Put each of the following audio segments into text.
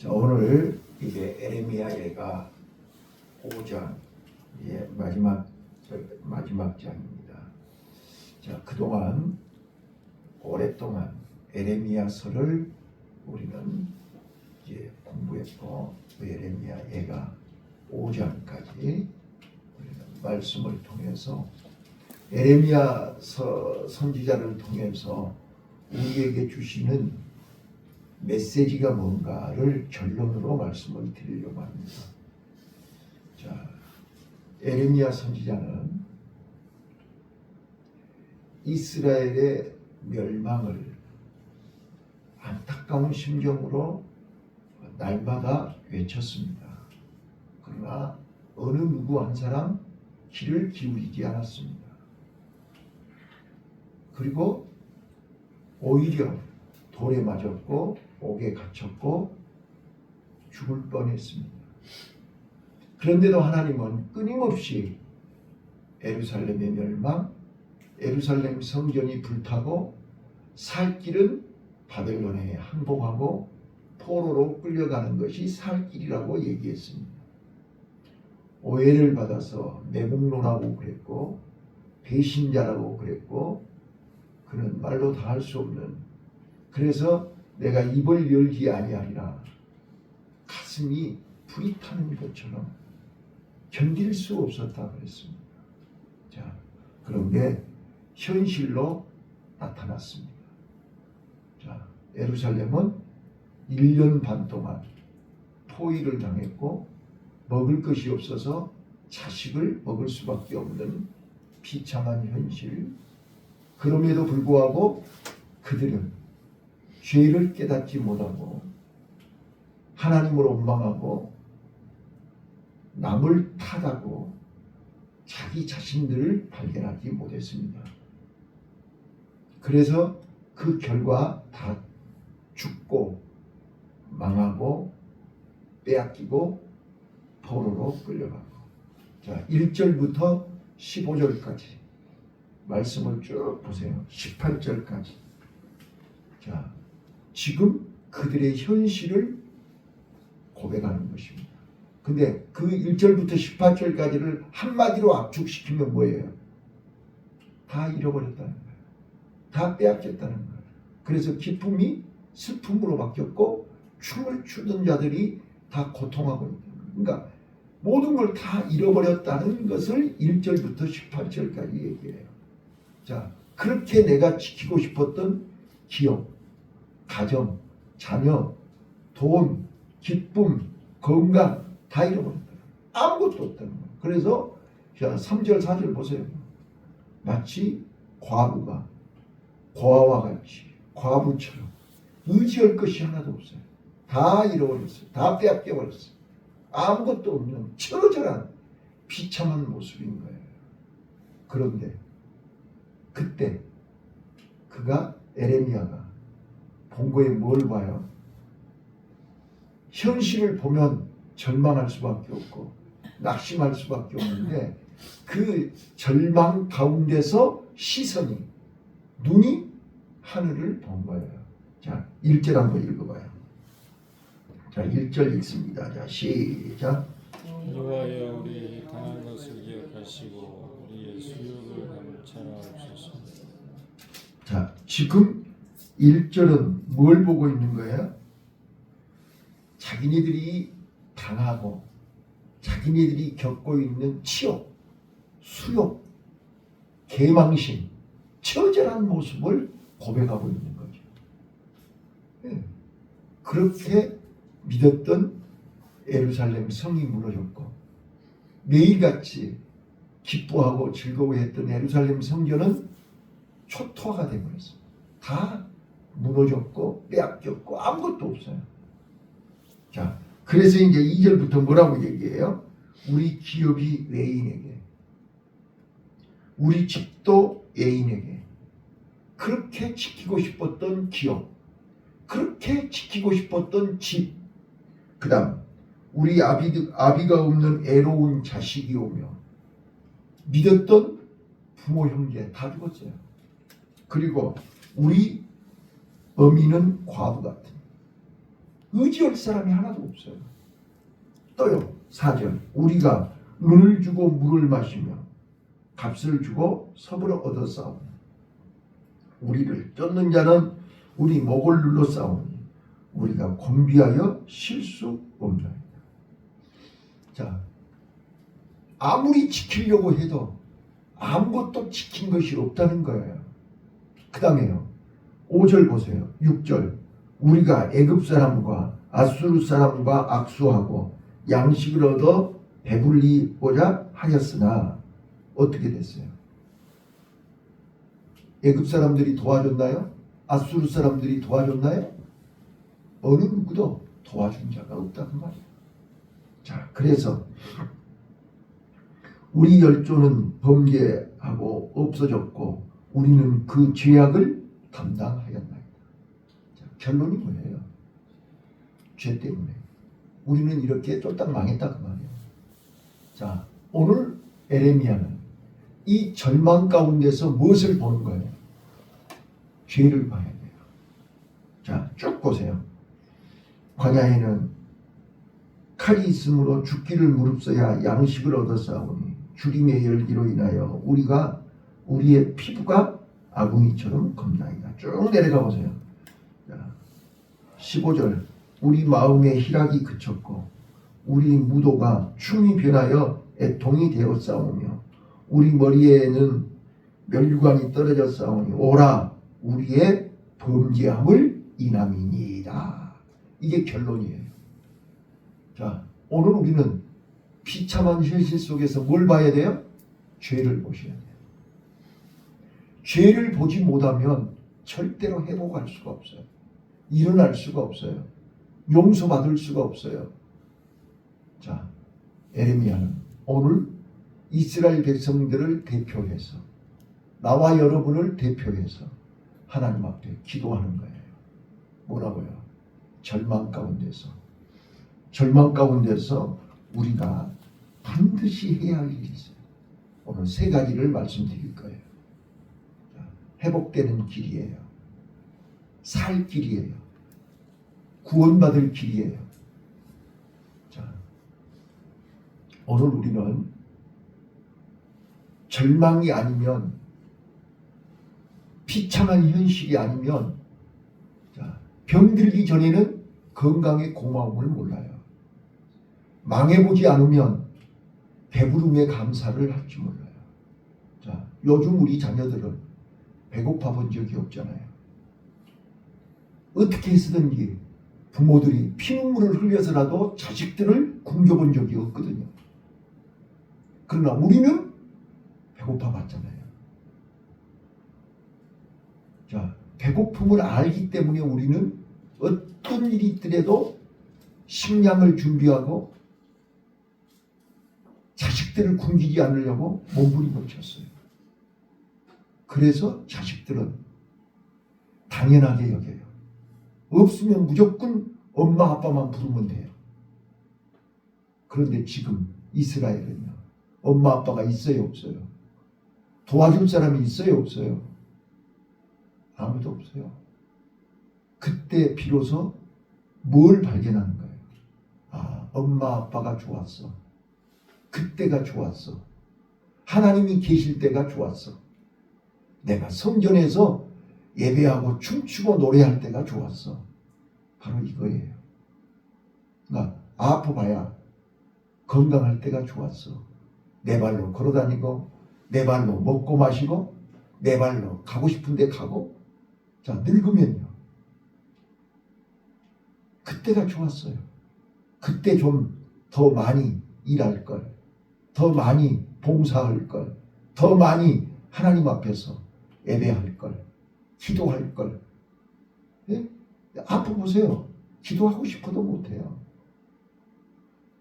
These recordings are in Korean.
자, 오늘 이제 에레미야가 5장 마지막 장입니다. 자, 그동안 오랫동안 에레미야서를 우리는 이제 공부했고, 에레미야가 5장까지 우리는 말씀을 통해서 에레미야 선지자를 통해서 우리에게 주시는 메시지가 뭔가를 결론으로 말씀을 드리려고 합니다. 자, 에레미야 선지자는 이스라엘의 멸망을 안타까운 심정으로 날마다 외쳤습니다. 그러나 어느 누구 한 사람 귀를 기울이지 않았습니다. 그리고 오히려 돌에 맞았고 옥에 갇혔고 죽을 뻔했습니다. 그런데도 하나님은 끊임없이 예루살렘의 멸망, 예루살렘 성전이 불타고 살 길은 바벨론에 항복하고 포로로 끌려가는 것이 살 길이라고 얘기했습니다. 오해를 받아서 매국노라고 그랬고 배신자라고 그랬고 그는 말로 다 할 수 없는, 그래서 내가 입을 열지 아니하리라 가슴이 불이 타는 것처럼 견딜 수 없었다 그랬습니다. 자, 그런 게 현실로 나타났습니다. 자, 예루살렘은 1년 반 동안 포위를 당했고 먹을 것이 없어서 자식을 먹을 수밖에 없는 비참한 현실. 그럼에도 불구하고 그들은 죄를 깨닫지 못하고 하나님을 원망하고 남을 탓하고 자기 자신들을 발견하지 못했습니다. 그래서 그 결과 다 죽고 망하고 빼앗기고 포로로 끌려가고. 자, 1절부터 15절까지 말씀을 쭉 보세요. 18절까지. 자, 지금 그들의 현실을 고백하는 것입니다. 근데 그 1절부터 18절까지를 한마디로 압축시키면 뭐예요? 다 잃어버렸다는 거예요. 다 빼앗겼다는 거예요. 그래서 기쁨이 슬픔으로 바뀌었고 춤을 추던 자들이 다 고통하고 있다는 거예요. 그러니까 모든 걸 다 잃어버렸다는 것을 1절부터 18절까지 얘기해요. 자, 그렇게 내가 지키고 싶었던 기업, 가정, 자녀, 돈, 기쁨, 건강 다 잃어버렸다. 아무것도 없다는 거예요. 그래서 자, 3절, 4절 보세요. 마치 과부가 고아와 같이 과부처럼 의지할 것이 하나도 없어요. 다 잃어버렸어요. 다 빼앗겨버렸어요. 아무것도 없는 처절한 비참한 모습인 거예요. 그런데 그때 그가 에레미야가 본 거에 뭘 봐요? 현실을 보면 절망할 수밖에 없고 낙심할 수밖에 없는데 그 절망 가운데서 시선이, 눈이 하늘을 본 거예요. 자, 1절 한번 읽어봐요. 자, 1절 읽습니다. 자, 시작. 여호와여, 우리 당한 것을 기억하시고 우리의 수욕을 감찰하옵소서. 자, 지금 1절은 뭘 보고 있는 거예요? 자기네들이 당하고 자기네들이 겪고 있는 치욕, 수욕, 개망신, 처절한 모습을 고백하고 있는 거죠. 네. 그렇게 믿었던 예루살렘 성이 무너졌고 매일같이 기뻐하고 즐거워했던 예루살렘 성전은 초토화가 되어버렸어요. 다 무너졌고 빼앗겼고 아무것도 없어요. 자, 그래서 이제 2절부터 뭐라고 얘기해요? 우리 기업이 외인에게, 우리 집도 외인에게, 그렇게 지키고 싶었던 기업, 그렇게 지키고 싶었던 집, 그 다음 우리 아비가 없는 애로운 자식이 오며 믿었던 부모 형제 다 죽었어요. 그리고 우리 어미는 과부 같은, 의지할 사람이 하나도 없어요. 또요 4절 우리가 은을 주고 물을 마시며 값을 주고 섭을 얻어 싸우니 우리를 쫓는 자는 우리 목을 눌러 싸우니 우리가 곤비하여 쉴 수 없나이다. 자, 아무리 지키려고 해도 아무것도 지킨 것이 없다는 거예요. 그 다음에요 5절 보세요. 6절 우리가 애굽 사람과 아수르 사람과 악수하고 양식을 얻어 배불리고자 하였으나 어떻게 됐어요? 애굽 사람들이 도와줬나요? 아수르 사람들이 도와줬나요? 어느 누구도 도와준 자가 없다는 말이에요. 자, 그래서 우리 열조는 범죄하고 없어졌고 우리는 그 죄악을 감당하였나이다. 자, 결론이 뭐예요? 죄 때문에 우리는 이렇게 쫄딱 망했다 그 말이에요. 자, 오늘 에레미야는 이 절망 가운데서 무엇을 보는 거예요? 죄를 봐야 돼요. 자, 쭉 보세요. 광야에는 칼이 있으므로 죽기를 무릅써야 양식을 얻어 싸우니 주림의 열기로 인하여 우리의 피부가 아궁이처럼 겁나이다. 쭉 내려가 보세요. 자, 15절 우리 마음의 희락이 그쳤고 우리 무도가 춤이 변하여 애통이 되어 싸우며 우리 머리에는 멸류관이 떨어져 싸우니 오라 우리의 범죄함을 인함이니이다. 이게 결론이에요. 자, 오늘 우리는 비참한 현실 속에서 뭘 봐야 돼요? 죄를 보셔야 돼요. 죄를 보지 못하면 절대로 회복할 수가 없어요. 일어날 수가 없어요. 용서받을 수가 없어요. 자, 에레미야는 오늘 이스라엘 백성들을 대표해서 나와 여러분을 대표해서 하나님 앞에 기도하는 거예요. 뭐라고요? 절망 가운데서 우리가 반드시 해야 할 일이 있어요. 오늘 3가지를 말씀드릴 거예요. 회복되는 길이에요. 살 길이에요. 구원받을 길이에요. 자, 오늘 우리는 절망이 아니면 비참한 현실이 아니면 자, 병들기 전에는 건강의 고마움을 몰라요. 망해보지 않으면 배부름의 감사를 할지 몰라요. 자, 요즘 우리 자녀들은 배고파 본 적이 없잖아요. 어떻게 해서든지 부모들이 피눈물을 흘려서라도 자식들을 굶겨본 적이 없거든요. 그러나 우리는 배고파 봤잖아요. 자, 배고픔을 알기 때문에 우리는 어떤 일이 있더라도 식량을 준비하고 자식들을 굶기지 않으려고 몸부림을 쳤어요. 그래서 자식들은 당연하게 여겨요. 없으면 무조건 엄마 아빠만 부르면 돼요. 그런데 지금 이스라엘은요. 엄마 아빠가 있어요 없어요? 도와줄 사람이 있어요 없어요? 아무도 없어요. 그때 비로소 뭘 발견하는 거예요? 아, 엄마 아빠가 좋았어. 그때가 좋았어. 하나님이 계실 때가 좋았어. 내가 성전에서 예배하고 춤추고 노래할 때가 좋았어. 바로 이거예요. 그러니까 아파봐야 건강할 때가 좋았어. 내 발로 걸어다니고 내 발로 먹고 마시고 내 발로 가고 싶은 데 가고. 자, 늙으면요. 그때가 좋았어요. 그때 좀 더 많이 일할 걸, 더 많이 봉사할 걸, 더 많이 하나님 앞에서 예배할 걸, 기도할 걸. 예? 아파 보세요. 기도하고 싶어도 못해요.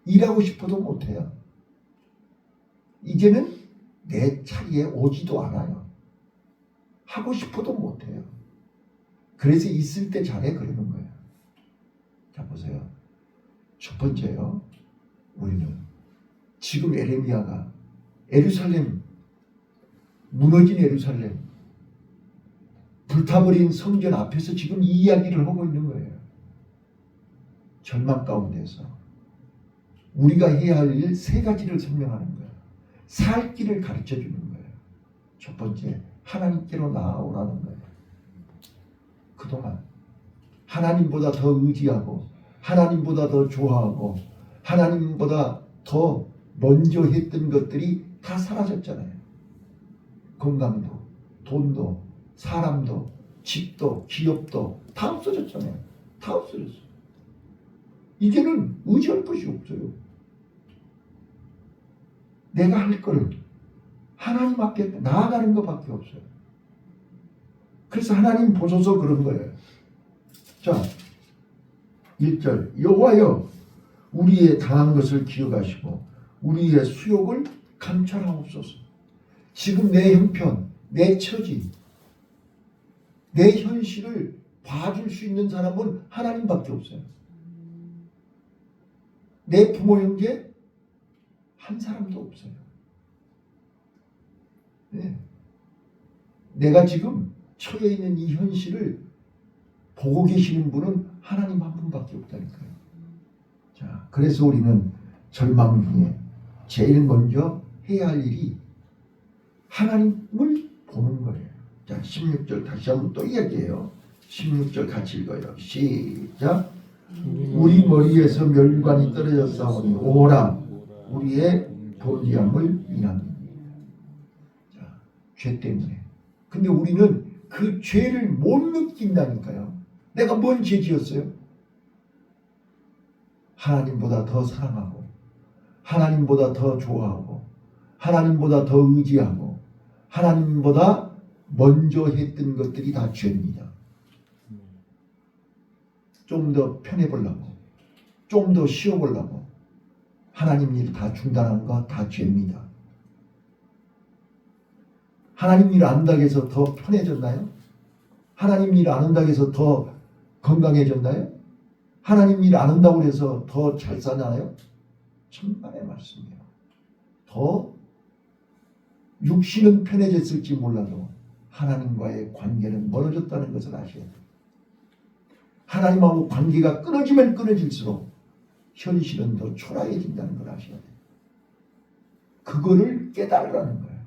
일하고 싶어도 못해요. 이제는 내 자리에 오지도 않아요. 하고 싶어도 못해요. 그래서 있을 때 잘해 그러는 거예요. 자, 보세요. 첫 번째요. 우리는 지금 에레미야가 예루살렘, 무너진 예루살렘, 불타버린 성전 앞에서 지금 이 이야기를 하고 있는 거예요. 절망 가운데서 우리가 해야 할 일 세 가지를 설명하는 거예요. 살 길을 가르쳐 주는 거예요. 첫 번째, 하나님께로 나아오라는 거예요. 그동안 하나님보다 더 의지하고 하나님보다 더 좋아하고 하나님보다 더 먼저 했던 것들이 다 사라졌잖아요. 건강도, 돈도, 사람도, 집도, 기업도 다 없어졌잖아요. 다 없어졌어요. 이제는 의지할 것이 없어요. 내가 할 거를 하나님 앞에 나아가는 것밖에 없어요. 그래서 하나님 보소서 그런 거예요. 자, 1절 여호와여 우리의 당한 것을 기억하시고 우리의 수욕을 감찰하옵소서. 지금 내 형편, 내 처지, 내 현실을 봐줄 수 있는 사람은 하나님밖에 없어요. 내 부모 형제 한 사람도 없어요. 네. 내가 지금 처해 있는 이 현실을 보고 계시는 분은 하나님 한 분밖에 없다니까요. 자, 그래서 우리는 절망 중에 제일 먼저 해야 할 일이 하나님을 보는 거예요. 자, 16절 다시 한번 또 이야기해요. 16절 같이 읽어요. 시작. 우리 머리에서 멸관이 떨어졌사오니 오라 우리의 본디함을 인합니다. 자, 죄 때문에. 근데 우리는 그 죄를 못 느낀다니까요. 내가 뭔 죄 지었어요? 하나님보다 더 사랑하고 하나님보다 더 좋아하고 하나님보다 더 의지하고 하나님보다 먼저 했던 것들이 다 죄입니다. 좀 더 편해보려고 좀 더 쉬어보려고 하나님 일 다 중단한 거 다 죄입니다. 하나님 일 안 한다고 해서 더 편해졌나요? 하나님 일 안 한다고 해서 더 건강해졌나요? 하나님 일 안 한다고 해서 더 잘 사나요? 천만의 말씀이에요. 더 육신은 편해졌을지 몰라도 하나님과의 관계는 멀어졌다는 것을 아셔야 돼요. 하나님하고 관계가 끊어지면 끊어질수록 현실은 더 초라해진다는 걸 아셔야 돼요. 그거를 깨달으라는 거예요.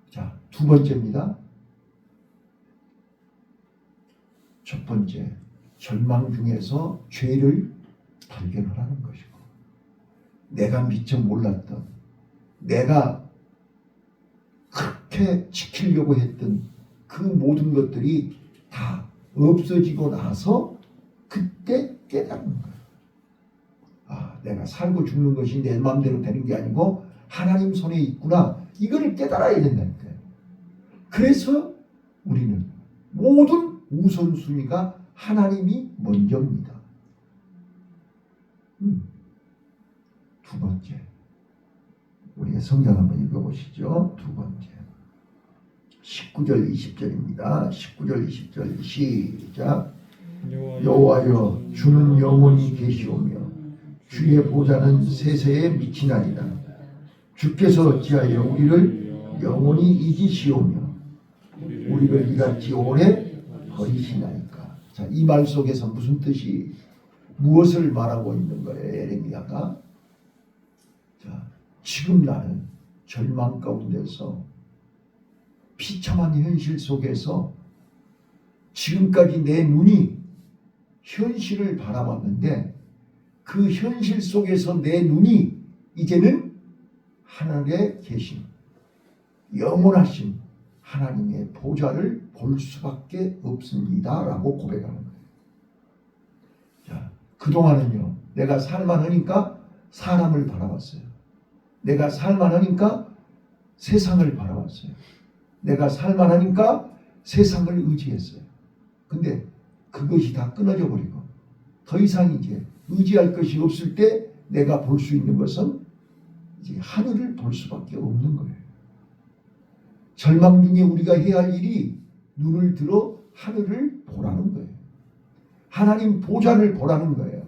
자, 두 번째입니다. 첫 번째, 절망 중에서 죄를 발견하라는 것이고 내가 미처 몰랐던 내가 그렇게 지키려고 했던 그 모든 것들이 다 없어지고 나서 그때 깨닫는 거예요. 아, 내가 살고 죽는 것이 내 마음대로 되는 게 아니고 하나님 손에 있구나. 이거를 깨달아야 된다니까요. 그래서 우리는 모든 우선순위가 하나님이 먼저입니다. 두 번째, 우리가 성경 한번 읽어보시죠. 두 번째 19절 20절입니다. 19절 20절 시작. 여호와여 주는 영원히 계시오며 주의 보좌는 세세에 미치나이다. 주께서 어찌하여 우리를 영원히 잊으시오며 우리를 이같이 오래 버리시나이까. 자, 이 말 속에서 무슨 뜻이 무엇을 말하고 있는 거예요? 예레미야가. 자, 지금 나는 절망 가운데서 비참한 현실 속에서 지금까지 내 눈이 현실을 바라봤는데 그 현실 속에서 내 눈이 이제는 하늘에 계신 영원하신 하나님의 보좌를 볼 수밖에 없습니다 라고 고백하는 거예요. 자, 그동안은요 내가 살만하니까 사람을 바라봤어요. 내가 살만하니까 세상을 바라봤어요. 내가 살만하니까 세상을 의지했어요. 근데 그것이 다 끊어져 버리고 더 이상 이제 의지할 것이 없을 때 내가 볼 수 있는 것은 이제 하늘을 볼 수밖에 없는 거예요. 절망 중에 우리가 해야 할 일이 눈을 들어 하늘을 보라는 거예요. 하나님 보좌를 보라는 거예요.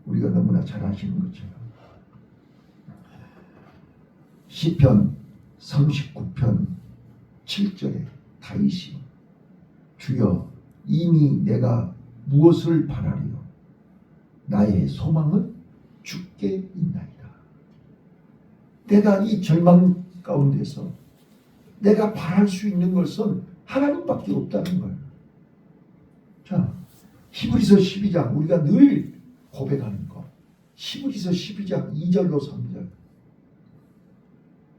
우리가 너무나 잘 아시는 것처럼 시편 39편 7절에 다윗이 주여 이미 내가 무엇을 바라리요? 나의 소망은 주께 있나이다. 내가 이 절망 가운데서 내가 바랄 수 있는 것은 하나님밖에 없다는 거예요. 자, 히브리서 12장 우리가 늘 고백하는 것. 히브리서 12장 2절로 3절.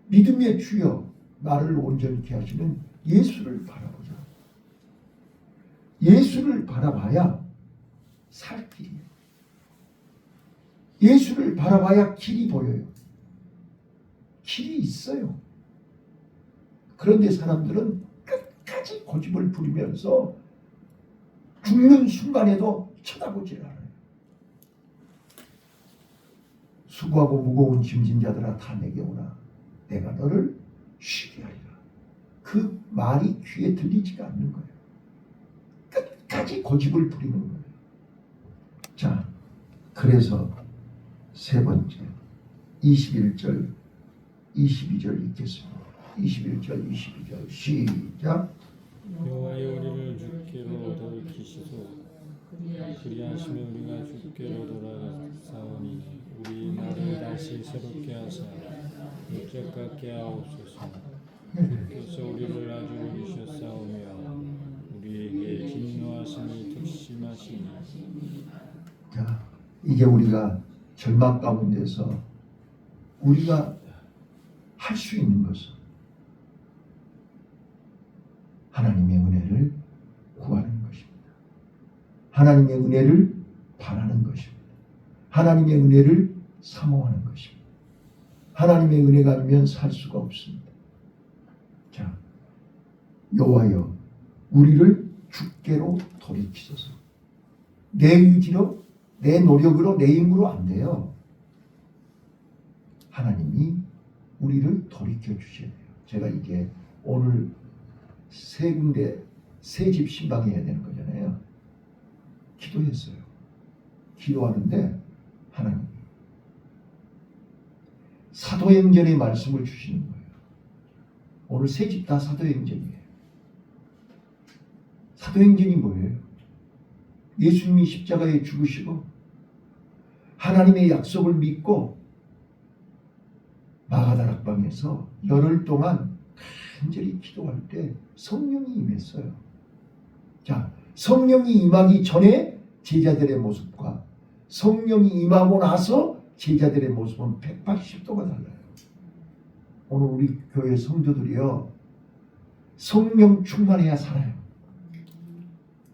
믿음의 주여 나를 온전케 하시는 예수를 바라보자. 예수를 바라봐야 살 길이에요. 예수를 바라봐야 길이 보여요. 길이 있어요. 그런데 사람들은 끝까지 고집을 부리면서 죽는 순간에도 쳐다보질 않아요. 수고하고 무거운 짐진 자들아 다 내게 오라. 내가 너를 쉬게 하리라. 그 말이 귀에 들리지가 않는 거예요. 끝까지 고집을 부리는 거예요. 자, 그래서 세 번째 21절 22절 읽겠습니다. 21절 22절 시작. 여호와여 우리를 주께로 돌이키시소. 그리하시면 우리가 주께로 돌아가사오니 우리 나를 다시 새롭게 하사 육적 같게 하옵소서. 주께서 우리를 아주 버리셨사오며 우리에게 진노하심이 특심하시니. 자, 이게 우리가 절망 가운데서 우리가 할 수 있는 것은 하나님의 은혜를 구하는 것입니다. 하나님의 은혜를 바라는 것입니다. 하나님의 은혜를 사모하는 것입니다. 하나님의 은혜가 아니면 살 수가 없습니다. 자, 여호와여 우리를 주께로 돌이키소서. 내 의지로 내 노력으로 내 힘으로 안 돼요. 하나님이 우리를 돌이켜 주셔야 돼요. 제가 이게 오늘 세 군데 새 집 신방해야 되는 거잖아요. 기도했어요. 기도하는데 하나님이 사도행전의 말씀을 주시는 거예요. 오늘 새 집 다 사도행전이에요. 사도행전이 뭐예요? 예수님이 십자가에 죽으시고 하나님의 약속을 믿고 마가다락방에서 열흘 동안 간절히 기도할 때 성령이 임했어요. 자, 성령이 임하기 전에 제자들의 모습과 성령이 임하고 나서 제자들의 모습은 180도가 달라요. 오늘 우리 교회 성도들이요, 성령 충만해야 살아요.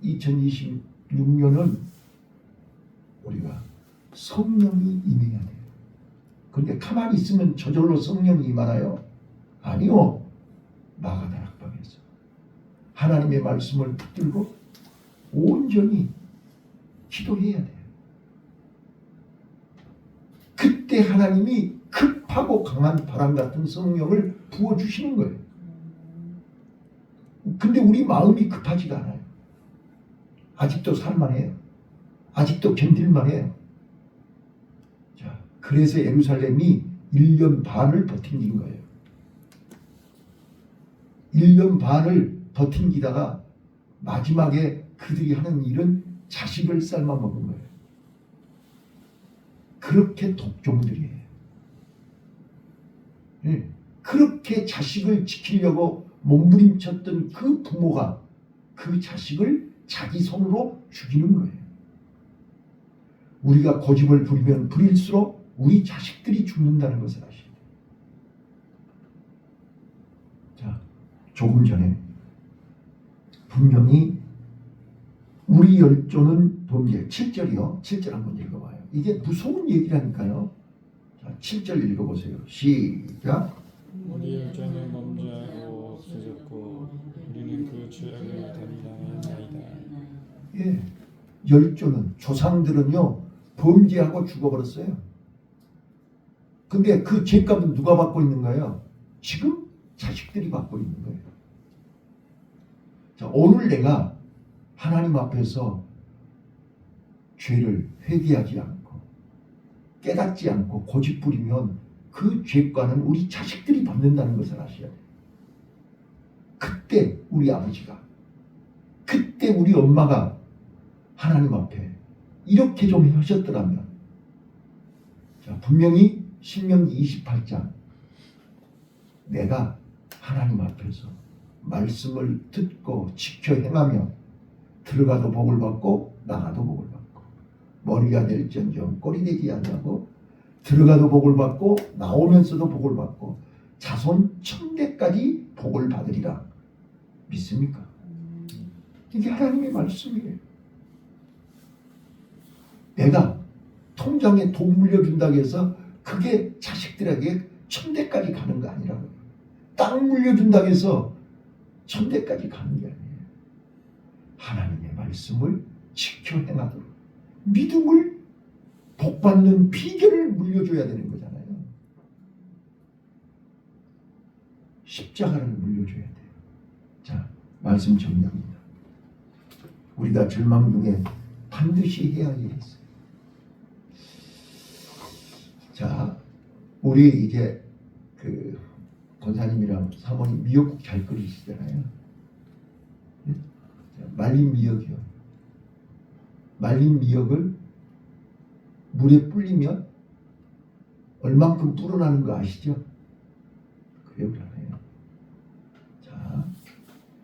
2026년은 우리가 성령이 임해야 돼요. 그런데 가만히 있으면 저절로 성령이 임하나요? 아니요. 마가다락방에서 하나님의 말씀을 붙들고 온전히 기도해야 돼요. 그때 하나님이 급하고 강한 바람 같은 성령을 부어주시는 거예요. 근데 우리 마음이 급하지가 않아요. 아직도 살만해요. 아직도 견딜만해요. 자, 그래서 예루살렘이 1년 반을 버틴 거예요. 1년 반을 버틴기다가 마지막에 그들이 하는 일은 자식을 삶아 먹은 거예요. 그렇게 독종들이에요. 네. 그렇게 자식을 지키려고 몸부림쳤던 그 부모가 그 자식을 자기 손으로 죽이는 거예요. 우리가 고집을 부리면 부릴수록 우리 자식들이 죽는다는 것을 아셔야 돼요. 자, 조금 전에 분명히 우리 열조는 범죄 7절이요. 7절 한번 읽어봐요. 이게 무서운 얘기라니까요. 자, 7절 읽어보세요. 시작. 우리 열조는 범죄하고 없어졌고 우리는 그 죄악을 담당하였나이다. 예, 열조는 조상들은요 범죄하고 죽어버렸어요. 근데 그 죄값은 누가 받고 있는 거예요? 지금 자식들이 받고 있는 거예요. 자, 오늘 내가 하나님 앞에서 죄를 회개하지 않고 깨닫지 않고 고집부리면 그 죄과는 우리 자식들이 받는다는 것을 아셔야 돼요. 그때 우리 아버지가, 그때 우리 엄마가 하나님 앞에 이렇게 좀 하셨더라면, 자, 분명히 신명기 28장 내가 하나님 앞에서 말씀을 듣고 지켜 행하며 들어가도 복을 받고 나가도 복을 받고 머리가 될지언정 꼴이 되지 않냐고, 들어가도 복을 받고 나오면서도 복을 받고 자손 천대까지 복을 받으리라. 믿습니까? 이게 하나님의 말씀이에요. 내가 통장에 돈 물려준다고 해서 그게 자식들에게 천대까지 가는 거 아니라고요. 땅 물려준다고 해서 천대까지 가는 게 아니에요. 하나님의 말씀을 지켜 행하도록 믿음을 복받는 비결을 물려줘야 되는 거잖아요. 십자가를 물려줘야 돼요. 자, 말씀 정리합니다. 우리가 절망 중에 반드시 해야 할 일이 있어요. 자, 우리 이제 그 권사님이랑 사모님 미역국 잘 끓이시잖아요. 네? 자, 말린 미역이요. 말린 미역을 물에 불리면 얼만큼 불어나는 거 아시죠? 그래요, 그러네요. 자,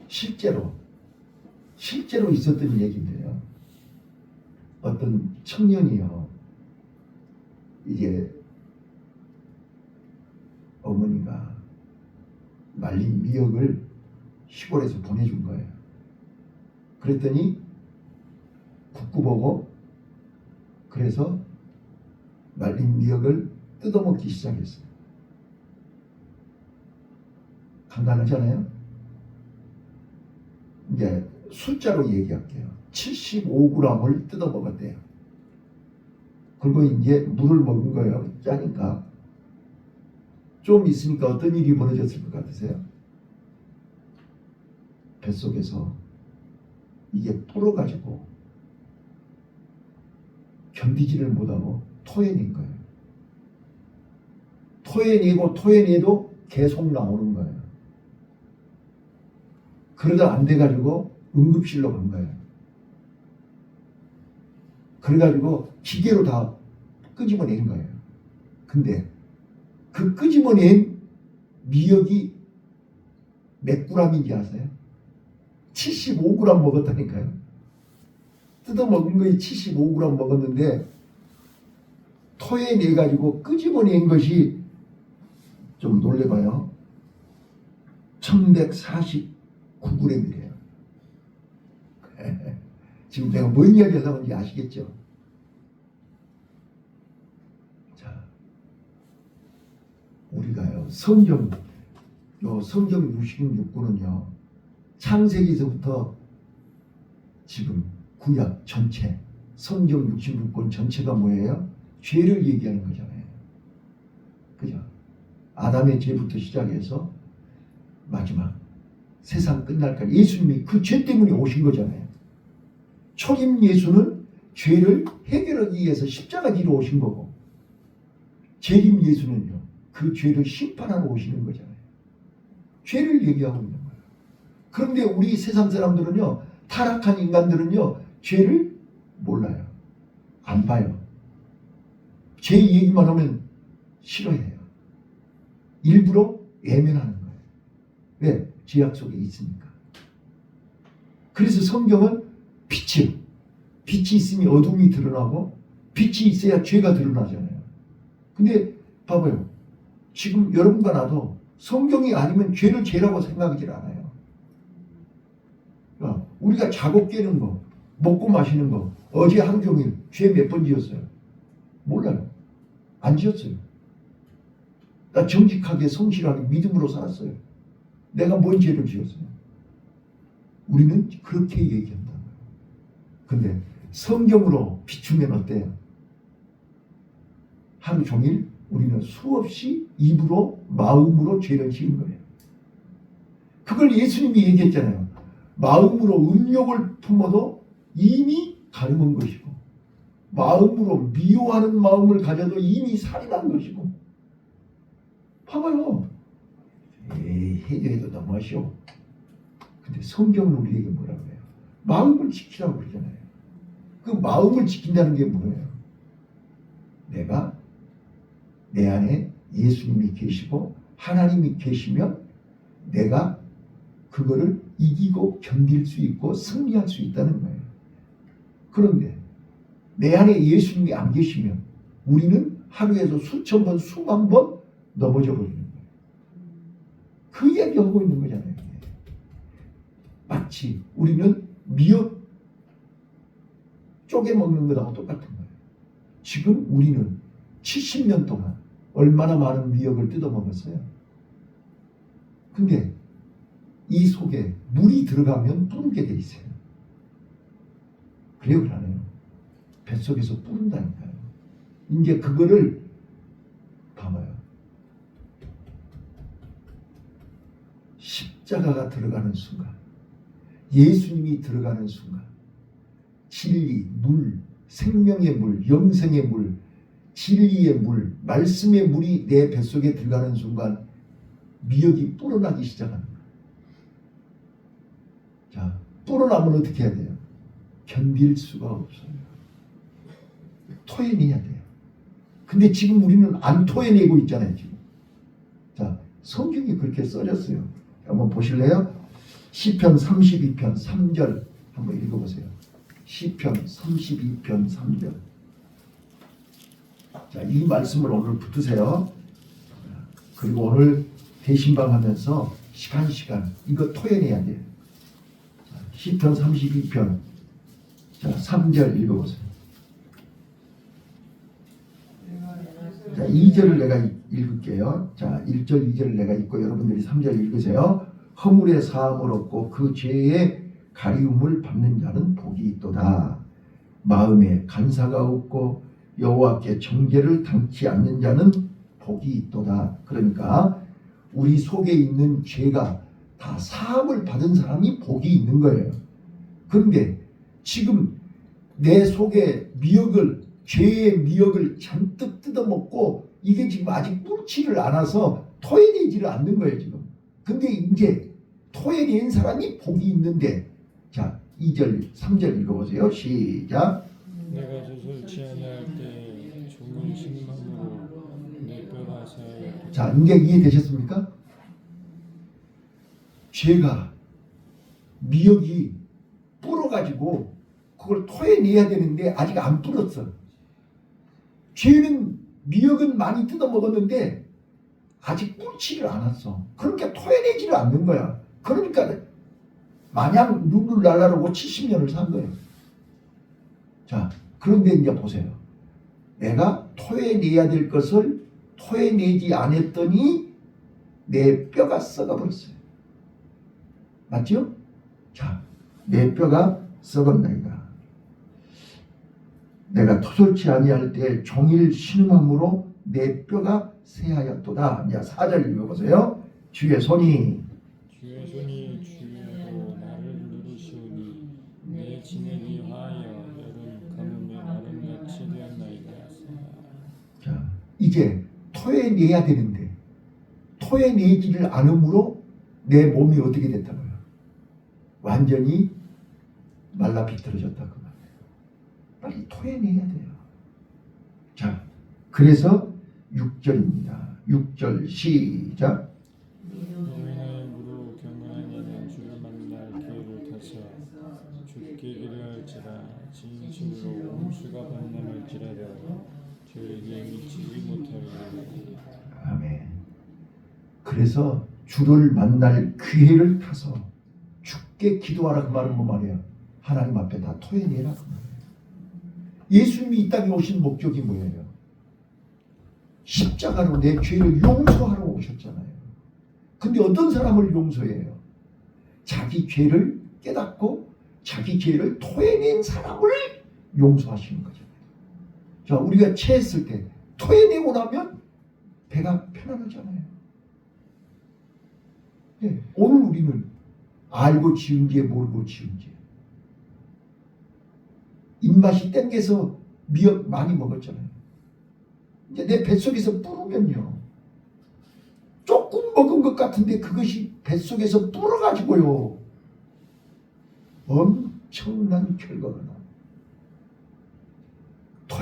실제로 있었던 얘기인데요. 어떤 청년이요, 이제 어머니가 말린 미역을 시골에서 보내준 거예요. 그랬더니 국구 보고 그래서 말린 미역을 뜯어먹기 시작했어요. 간단하잖아요. 이제 숫자로 얘기할게요. 75g을 뜯어먹었대요. 그리고 이제 물을 먹은 거예요. 짜니까. 좀 있으니까 어떤 일이 벌어졌을 것 같으세요? 뱃속에서 이게 불어가지고 견디지를 못하고 토해낸 거예요. 토해내도 계속 나오는 거예요. 그러다 안 돼가지고 응급실로 간 거예요. 그래가지고 기계로 다 끄집어낸 거예요. 근데 그 끄집어낸 미역이 몇 g인지 아세요? 75g 먹었다니까요. 뜯어먹은 거에 75g 먹었는데 토해내가지고 끄집어낸 것이, 좀 놀래봐요, 1149g이래요. 지금 내가 뭔 이야기 하다 보는지 아시겠죠? 자, 우리가요, 성경 66권은요, 창세기서부터 지금 구약 전체, 성경 66권 전체가 뭐예요? 죄를 얘기하는 거잖아요. 그죠? 아담의 죄부터 시작해서 마지막 세상 끝날까지 예수님이 그 죄 때문에 오신 거잖아요. 초림 예수는 죄를 해결하기 위해서 십자가 지러 오신 거고, 재림 예수는요, 그 죄를 심판하러 오시는 거잖아요. 죄를 얘기하고 있는 거예요. 그런데 우리 세상 사람들은요, 타락한 인간들은요, 죄를 몰라요. 안 봐요. 죄 얘기만 하면 싫어해요. 일부러 외면하는 거예요. 왜? 죄악 속에 있으니까. 그래서 성경은 빛이 있으니 어둠이 드러나고 빛이 있어야 죄가 드러나잖아요. 근데 봐봐요. 지금 여러분과 나도 성경이 아니면 죄를 죄라고 생각하지 않아요. 우리가 자고 깨는 거, 먹고 마시는 거, 어제 하루 종일 죄 몇 번 지었어요? 몰라요. 안 지었어요. 나 정직하게 성실하게 믿음으로 살았어요. 내가 뭔 죄를 지었어요? 우리는 그렇게 얘기한다. 근데 성경으로 비추면 어때요? 하루 종일 우리는 수없이 입으로 마음으로 죄를 지은 거예요. 그걸 예수님이 얘기했잖아요. 마음으로 음욕을 품어도 이미 가늠한 것이고, 마음으로 미워하는 마음을 가져도 이미 살인한 것이고. 봐봐요. 해도 너무하시오. 근데 성경은 우리에게 뭐라고 해요? 마음을 지키라고 그러잖아요. 그 마음을 지킨다는 게 뭐예요? 내가 내 안에 예수님이 계시고 하나님이 계시면 내가 그거를 이기고 견딜 수 있고 승리할 수 있다는 거예요. 그런데 내 안에 예수님이 안 계시면 우리는 하루에도 수천 번, 수만 번 넘어져 버리는 거예요. 그 이야기하고 있는 거잖아요. 마치 우리는 미역 쪼개 먹는 것하고 똑같은 거예요. 지금 우리는 70년 동안 얼마나 많은 미역을 뜯어 먹었어요. 근데 이 속에 물이 들어가면 부르게 돼 있어요. 그래요, 그러네요. 뱃속에서 부른다니까요. 이제 그거를 봐봐요. 십자가가 들어가는 순간, 예수님이 들어가는 순간, 진리, 물, 생명의 물, 영생의 물, 진리의 물, 말씀의 물이 내 뱃속에 들어가는 순간 미역이 불어나기 시작합니다. 자, 불어나면 어떻게 해야 돼요? 견딜 수가 없어요. 토해내야 돼요. 근데 지금 우리는 안 토해내고 있잖아요, 지금. 자, 성경이 그렇게 써졌어요. 한번 보실래요? 시편 32편 3절 한번 읽어보세요. 시편 32편 3절. 자, 이 말씀을 오늘 붙으세요. 그리고 오늘 대신방 하면서 시간 이거 토해내야 돼요. 시편 32편 자 3절 읽어보세요. 자 2절을 내가 읽을게요. 자 1절 2절을 내가 읽고 여러분들이 3절 읽으세요. 허물의 사함을 얻고 그 죄의 가리움을 받는 자는 복이 있도다. 마음에 간사가 없고 여호와께 정죄를 당치 않는 자는 복이 있도다. 그러니까 우리 속에 있는 죄가 다 사함을 받은 사람이 복이 있는 거예요. 그런데 지금 내 속에 죄의 미역을 잔뜩 뜯어먹고 이게 지금 아직 뿔치를 않아서 토해내지를 않는 거예요, 지금. 근데 이제 토해낸 사람이 복이 있는데, 자, 2절, 3절 읽어보세요. 시작. 내가 조솔치 아니할 때 종을 신음함으로 내 뼈가 새하였다. 자, 이제 이해되셨습니까? 죄가 미역이 불어가지고 그걸 토해내야 되는데 아직 안 불었어. 죄는 미역은 많이 뜯어먹었는데 아직 뿔치를 않았어. 그러니까 토해내지를 않는 거야. 그러니까 마냥 눈물 날라르고 70년을 산 거예요. 자, 그런데 이제 보세요. 내가 토해내야 될 것을 토해내지 않았더니 내 뼈가 썩어버렸어요. 맞죠? 자, 내 뼈가 썩었나이다. 내가 토설치 아니할 때 종일 신음함으로 내 뼈가 새하였도다. 이제 4절 읽어보세요. 주의 손이 주의로 나를 누르시오니 내 진액이 화하여 여름 가뭄에 마름같이 되었나이다. 자, 이제 토해내야 되는데 토해내지를 않으므로 내 몸이 어떻게 됐다고요? 완전히 말라 비틀어졌다 그 말이에요. 빨리 토해내야 돼요. 자, 그래서 6절입니다. 6절 시작. 너희나의 무로 경건한 이는 주를 만날 기회를 타서 죽게 기도할지라 진실로 홍수가 번남할지라도 저에게 미치지 못하리라. 아멘. 그래서 주를 만날 기회를 타서 죽게 기도하라 그 말은 뭐 말이야? 하나님 앞에 다 토해내라 그 말이에요. 예수님이 이 땅에 오신 목적이 뭐예요? 십자가로 내 죄를 용서하러 오셨잖아요. 근데 어떤 사람을 용서해요? 자기 죄를 깨닫고 자기 죄를 토해낸 사람을 용서하시는 거잖아요. 자, 우리가 체했을 때 토해내고 나면 배가 편안하잖아요. 네, 오늘 우리는 알고 지은 죄 모르고 지은 죄. 입맛이 땡겨서 미역 많이 먹었잖아요. 이제 내 뱃속에서 불으면요. 조금 먹은 것 같은데 그것이 뱃속에서 불어가지고요. 엄청난 결과가 나요.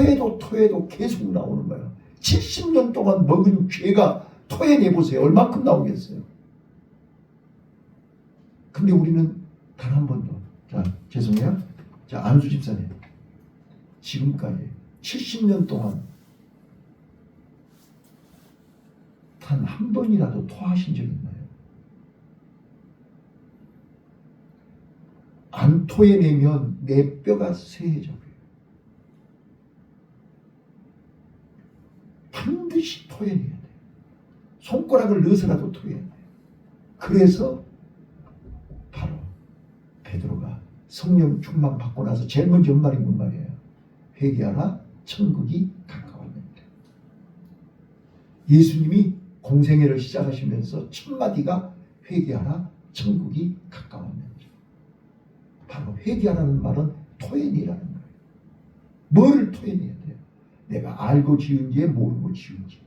토해도 계속 나오는 거예요. 70년 동안 먹은 죄가 토해내보세요. 얼마큼 나오겠어요. 근데 우리는 단 한 번도, 자 죄송해요. 자 안수 집사님, 지금까지 70년 동안 단 한 번이라도 토하신 적 있나요? 안 토해내면 내 뼈가 쇠해져요. 반드시 토해내야 돼요. 손가락을 넣어서라도 토해야 돼요. 그래서 바로 베드로가 성령 충만 받고 나서 제일 먼저 한 말이 뭔 말이에요? 회개하라, 천국이 가까웠는데. 예수님이 공생애를 시작하시면서 첫 마디가 회개하라, 천국이 가까웠는데. 바로 회개하라는 말은 토해내라는 거예요. 뭐를 토해내야 돼요? 내가 알고 지은지 모르고 지은지.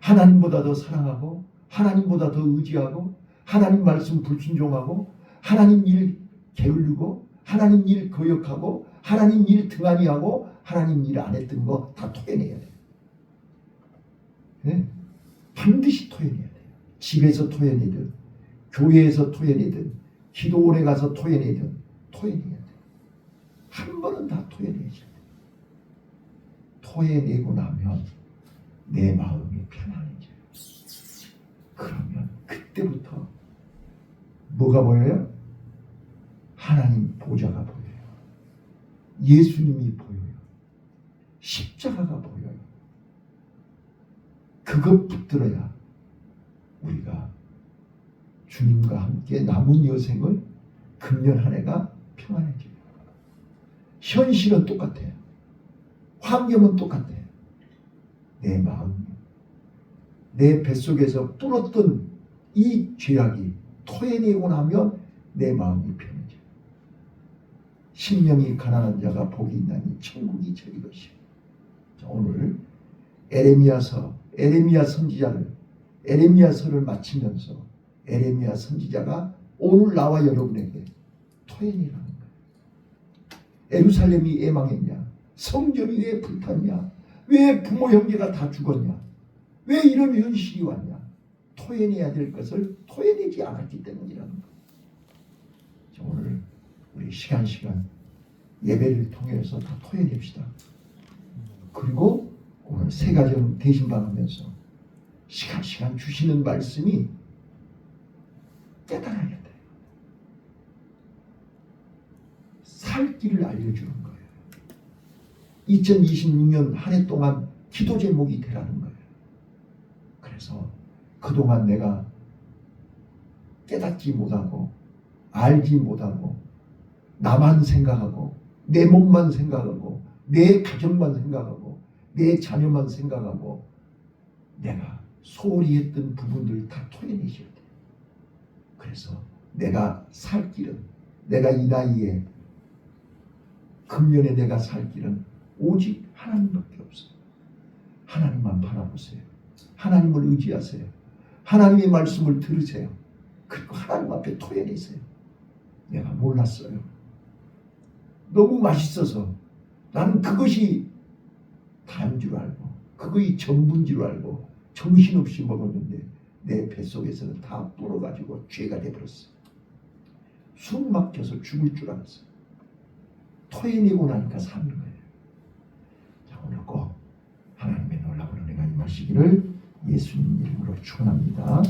하나님보다 더 사랑하고 하나님보다 더 의지하고 하나님 말씀 불순종하고 하나님 일 게으르고 하나님 일 거역하고 하나님 일 등한히 하고 하나님 일 안 했던 거 다 토해내야 돼요. 네? 반드시 토해내야 돼요. 집에서 토해내든 교회에서 토해내든 기도원에 가서 토해내든 토해내야 돼요. 한 번은 다 토해내야 돼요. 토해내고 나면 내 마음이 편안해져요. 그러면 그때부터 뭐가 보여요? 하나님 보좌가 보여요. 예수님이 보여요. 십자가가 보여요. 그것 붙들어야 우리가 주님과 함께 남은 여생을 금년 한 해가 평안해져요. 현실은 똑같아요. 환경은 똑같아요. 내 마음, 내 뱃속에서 불었던 이 죄악이 토해내고 나면 내 마음이 편해져요. 심령이 가난한 자가 복이 있나니 천국이 저희 것이요. 오늘 에레미야 선지자를 에레미야서를 마치면서 에레미야 선지자가 오늘 나와 여러분에게 토해내라는 거예요. 예루살렘이 애망했냐? 성전이 왜 불탔냐? 왜 부모 형제가 다 죽었냐? 왜 이런 현실이 왔냐? 토해내야 될 것을 토해내지 않았기 때문이라는 거예요. 오늘 우리 시간 예배를 통해서 다 토해냅시다. 그리고 오늘 새가정 대신받으면서 시간 주시는 말씀이 깨달아야 돼요. 살 길을 알려주는 거예요. 2026년 한 해 동안 기도 제목이 되라는 거예요. 그래서 그동안 내가 깨닫지 못하고 알지 못하고 나만 생각하고 내 몸만 생각하고 내 가정만 생각하고 내 자녀만 생각하고 내가 소홀히 했던 부분들 다 토해내셔야 돼요. 그래서 내가 살 길은 내가 이 나이에 금년에 내가 살 길은 오직 하나님밖에 없어요. 하나님만 바라보세요. 하나님을 의지하세요. 하나님의 말씀을 들으세요. 그리고 하나님 앞에 토해내세요. 내가 몰랐어요. 너무 맛있어서 나는 그것이 다인 줄 알고 그것이 전부인 줄 알고 정신없이 먹었는데 내 뱃속에서는 다 불어가지고 죄가 돼버렸어요. 숨 막혀서 죽을 줄 알았어요. 토해내고 나니까 사는 거예요. 자, 오늘 꼭 하나님의 놀라운 은혜가 임하시기를 예수님 이름으로 축원합니다.